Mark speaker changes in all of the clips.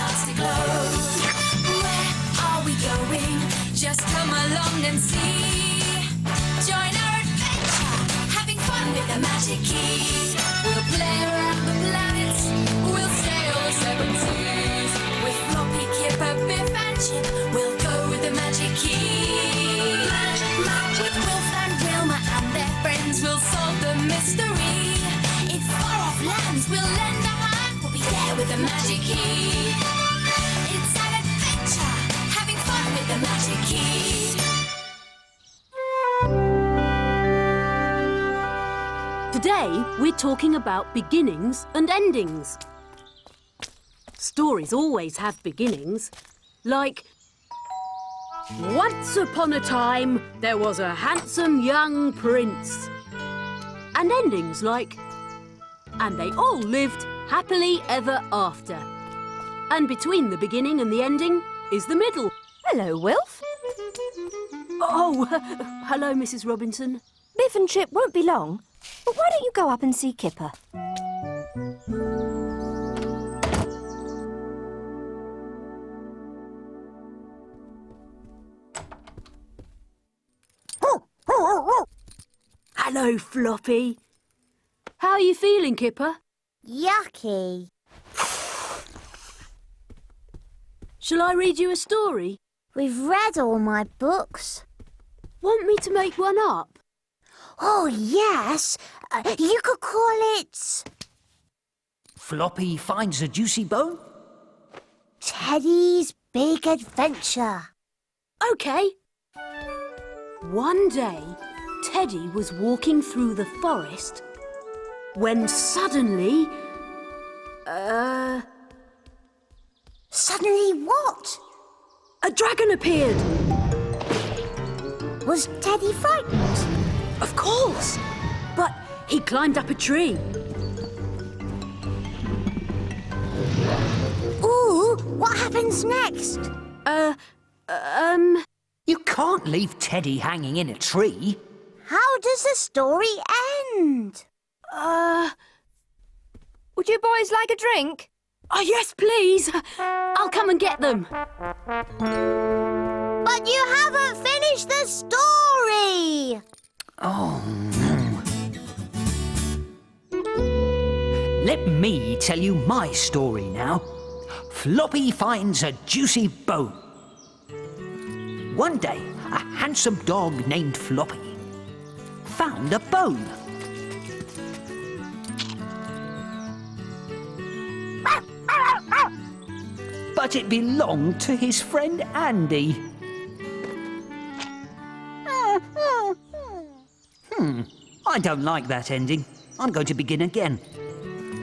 Speaker 1: starts to glow. Where are we going? Just come along and see. Join our adventure, having fun with the magic key. We'll play around the planets, we'll sail the seven seas. With Floppy, Kipper, Biff and Chip, we'll go with the magic key. With Wilf and Wilma and their friends, we'll solve the mystery. In far-off lands, we'll lend a hand, we'll be there with the magic key. It's an adventure, having fun with the magic key.
Speaker 2: Today, we're talking about beginnings and endings. Stories always have beginnings, like... Once upon a time, there was a handsome young prince. And endings like... And they all lived happily ever after. And between the beginning and the ending is the middle.
Speaker 3: Hello, Wilf.
Speaker 2: Oh, hello, Mrs. Robinson.
Speaker 3: Biff and Chip won't be long, but why don't you go up and see Kipper?
Speaker 2: Hello, Floppy. How are you feeling, Kipper?
Speaker 4: Yucky.
Speaker 2: Shall I read you a story?
Speaker 4: We've read all my books.
Speaker 2: Want me to make one up?
Speaker 4: Oh, yes. You could call it...
Speaker 5: Floppy finds a juicy bone?
Speaker 4: Teddy's Big Adventure.
Speaker 2: OK. One day, Teddy was walking through the forest when suddenly...
Speaker 4: Suddenly what?
Speaker 2: a dragon appeared.
Speaker 4: Was Teddy frightened?
Speaker 2: Of course. But he climbed up a tree.
Speaker 4: Ooh, what happens next?
Speaker 5: You can't leave Teddy hanging in a tree.
Speaker 4: How does the story end?
Speaker 3: Would you boys like a drink?
Speaker 2: Oh, yes, please. I'll come and get them.
Speaker 4: But you haven't finished the story!
Speaker 5: Oh, no. Let me tell you my story now. Floppy finds a juicy bone. One day, a handsome dog named Floppy found a bone. But it belonged to his friend Andy. I don't like that ending. I'm going to begin again.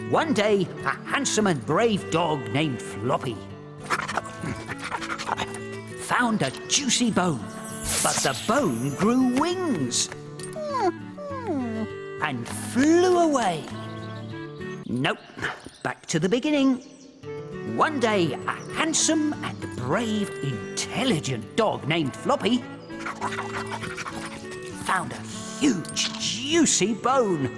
Speaker 5: One day, a handsome and brave dog named Floppy found a juicy bone, but the bone grew wings and flew away. Nope, back to the beginning. One day, a handsome and brave, intelligent dog named Floppy found a huge, juicy bone.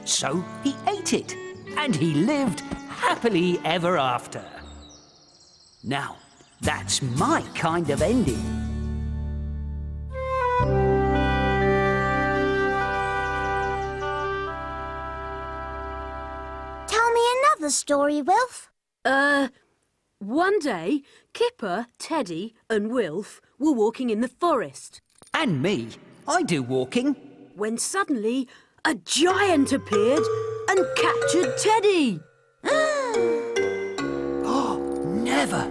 Speaker 5: So he ate it, and he lived happily ever after. Now, that's my kind of ending.
Speaker 4: Tell me another story, Wilf.
Speaker 2: One day, Kipper, Teddy and Wilf were walking in the forest.
Speaker 5: And me, I do walking.
Speaker 2: When suddenly, a giant appeared and captured Teddy.
Speaker 5: Oh, never.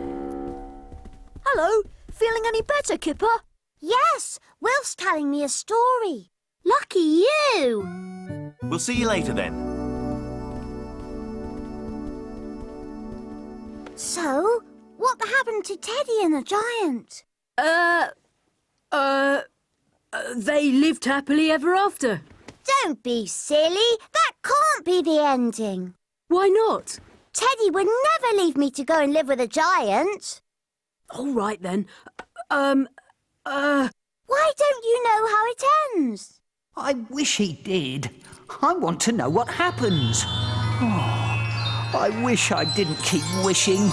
Speaker 3: Hello, feeling any better, Kipper?
Speaker 4: Yes, Wilf's telling me a story. Lucky you!
Speaker 6: We'll see you later then.
Speaker 4: So, what happened to Teddy and the giant?
Speaker 2: They lived happily ever after.
Speaker 4: Don't be silly. That can't be the ending.
Speaker 2: Why not?
Speaker 4: Teddy would never leave me to go and live with a giant.
Speaker 2: All right, then.
Speaker 4: Why don't you know how it ends?
Speaker 5: I wish he did. I want to know what happens. Oh. I wish I didn't keep wishing.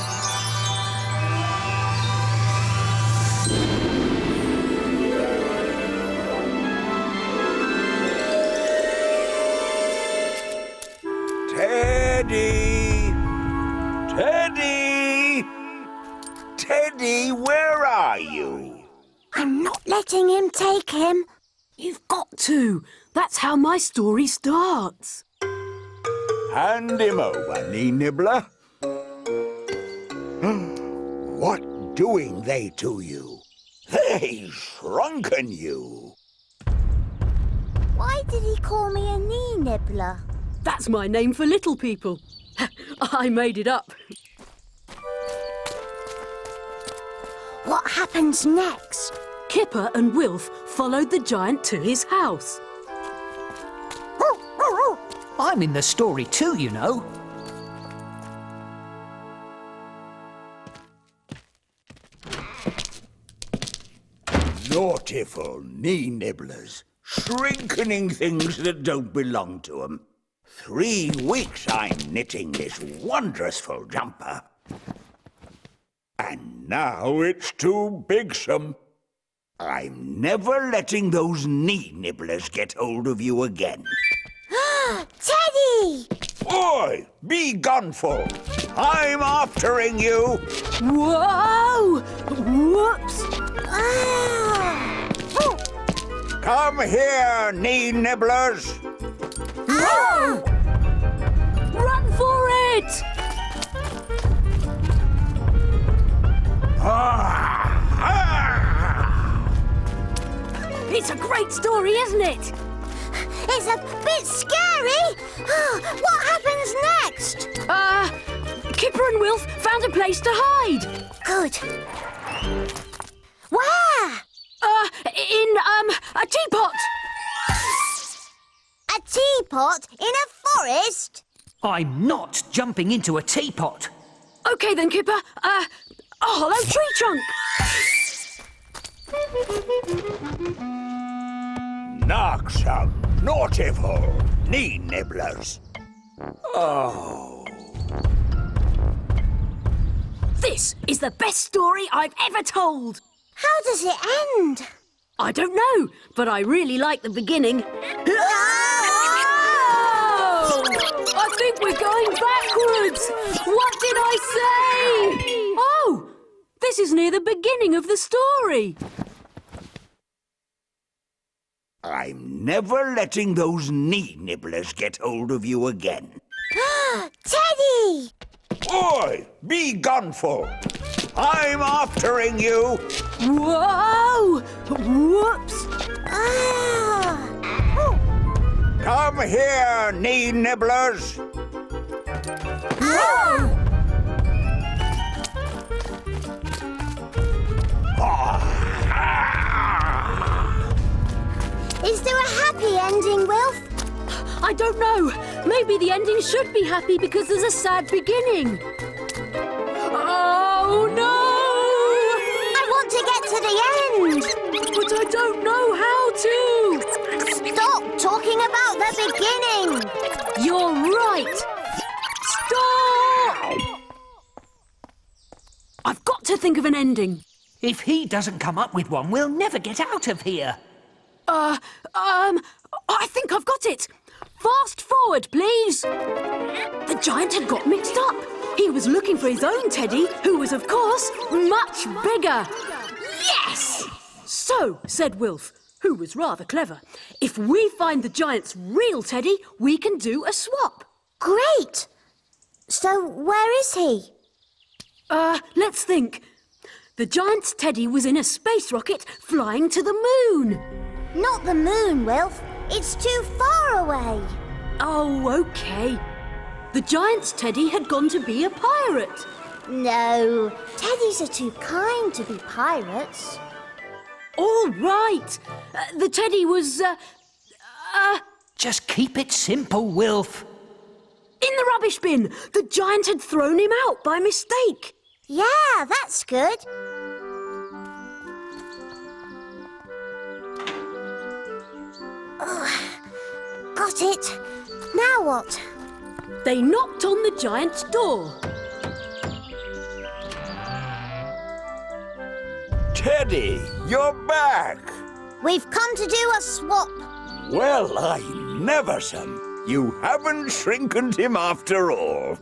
Speaker 6: Teddy! Teddy! Teddy, where are you?
Speaker 4: I'm not letting him take him.
Speaker 2: You've got to. That's how my story starts.
Speaker 6: Hand him over, knee nibbler. What doing they to you? They shrunken you.
Speaker 4: Why did he call me a knee nibbler?
Speaker 2: That's my name for little people. I made it up.
Speaker 4: What happens next?
Speaker 2: Kipper and Wilf followed the giant to his house.
Speaker 5: I'm in the story too, you know.
Speaker 6: Naughtiful knee nibblers, shrinkening things that don't belong to 'em. 3 weeks I'm knitting this wondrousful jumper. And now it's too bigsome. I'm never letting those knee nibblers get hold of you again.
Speaker 4: Teddy!
Speaker 6: Oi! Be goneful! I'm aftering you!
Speaker 2: Whoa! Whoops!
Speaker 4: Ah! Oh!
Speaker 6: Come here, knee nibblers!
Speaker 2: Whoa! Run for it! It's a great story, isn't it?
Speaker 4: It's a bit scary. What happens next?
Speaker 2: Kipper and Wilf found a place to hide.
Speaker 4: Good. Where?
Speaker 2: In, a teapot.
Speaker 4: A teapot in a forest?
Speaker 5: I'm not jumping into a teapot.
Speaker 2: OK then, Kipper. A hollow tree trunk.
Speaker 6: Knock some naughtiful knee nibblers. Oh.
Speaker 2: This is the best story I've ever told.
Speaker 4: How does it end?
Speaker 2: I don't know, but I really like the beginning. Oh! I think we're going backwards. What did I say? Oh, this is near the beginning of the story.
Speaker 6: I'm never letting those knee nibblers get hold of you again.
Speaker 4: Teddy!
Speaker 6: Oi! Be goneful! I'm aftering you!
Speaker 2: Whoa! Whoops!
Speaker 4: Ah! Oh!
Speaker 6: Come here, knee nibblers!
Speaker 4: Ah! Is there a happy ending, Wilf?
Speaker 2: I don't know. Maybe the ending should be happy because there's a sad beginning. Oh, no!
Speaker 4: I want to get to the end.
Speaker 2: But I don't know how to.
Speaker 4: Stop talking about the beginning.
Speaker 2: You're right. Stop! I've got to think of an ending.
Speaker 5: If he doesn't come up with one, we'll never get out of here.
Speaker 2: I think I've got it. Fast forward, please. The giant had got mixed up. He was looking for his own teddy, who was, of course, much bigger. Yes! So, said Wilf, who was rather clever, if we find the giant's real teddy, we can do a swap.
Speaker 4: Great. So where is he?
Speaker 2: Let's think. The giant's teddy was in a space rocket flying to the moon.
Speaker 4: Not the moon, Wilf. It's too far away.
Speaker 2: Oh, OK. The giant's teddy had gone to be a pirate.
Speaker 4: No, teddies are too kind to be pirates.
Speaker 2: All right. The teddy was,
Speaker 5: Just keep it simple, Wilf.
Speaker 2: in the rubbish bin. The giant had thrown him out by mistake.
Speaker 4: Yeah, that's good. Oh, got it. Now what?
Speaker 2: They knocked on the giant's door.
Speaker 6: Teddy, you're back.
Speaker 4: We've come to do a swap.
Speaker 6: Well, I never some. You haven't shrinkened him after all.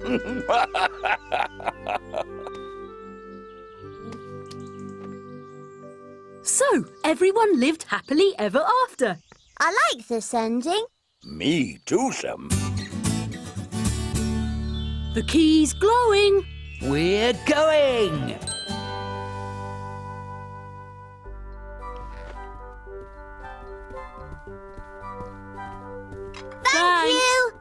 Speaker 2: So, everyone lived happily ever after.
Speaker 4: I like this ending.
Speaker 6: Me too, some.
Speaker 2: The key's glowing.
Speaker 5: We're going!
Speaker 4: Thank you.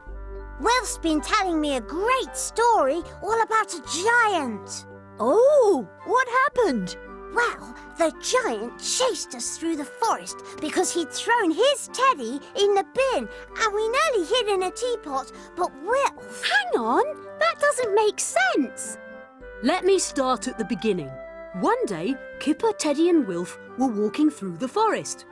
Speaker 4: Wilf's been telling me a great story all about a giant.
Speaker 3: Oh, what happened?
Speaker 4: Well, the giant chased us through the forest because he'd thrown his teddy in the bin and we nearly hid in a teapot, but Wilf...
Speaker 2: Hang on, that doesn't make sense. Let me start at the beginning. One day, Kipper, Teddy and Wilf were walking through the forest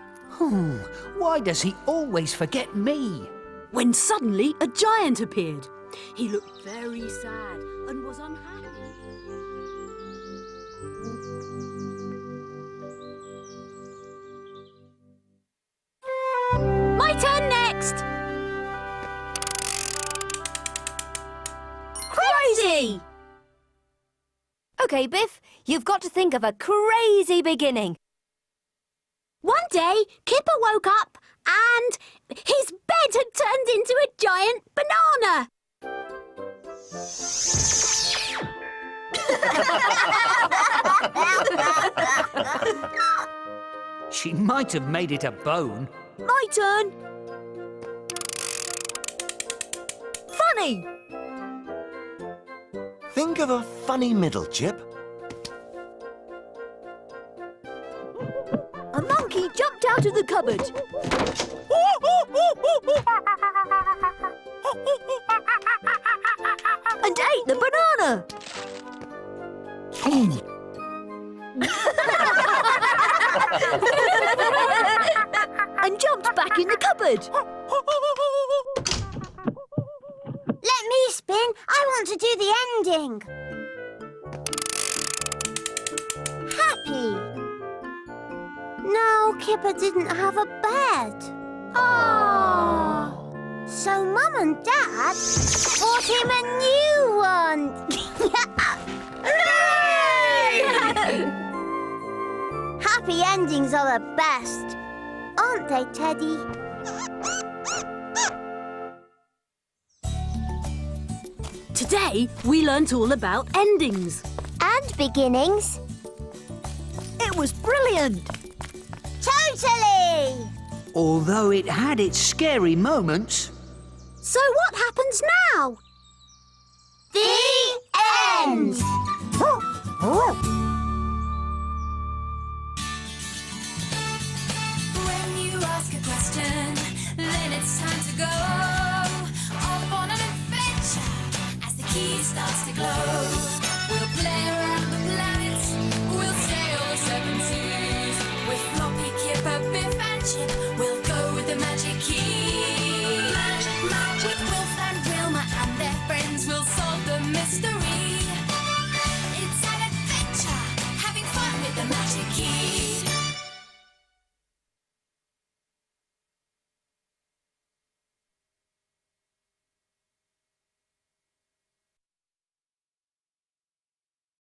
Speaker 5: Why does he always forget me?
Speaker 2: when suddenly a giant appeared. He looked very sad and was unhappy. My turn next!
Speaker 3: Crazy! OK, Biff, you've got to think of a crazy beginning.
Speaker 4: One day, Kipper woke up and his bed had turned into a giant banana.
Speaker 5: She might have made it a bone.
Speaker 3: My turn. Funny!
Speaker 7: Think of a funny middle, Chip.
Speaker 3: A monkey jumped out of the cupboard. And ate the banana. And jumped back in the cupboard.
Speaker 4: Let me spin. I want to do the ending. Happy. No, Kipper didn't have a bed. Oh. So Mum and Dad bought him a new one. Happy endings are the best, aren't they, Teddy?
Speaker 2: Today, we learnt all about endings.
Speaker 4: And beginnings.
Speaker 3: It was brilliant.
Speaker 4: Totally!
Speaker 5: Although it had its scary moments.
Speaker 4: So what happens now? The end!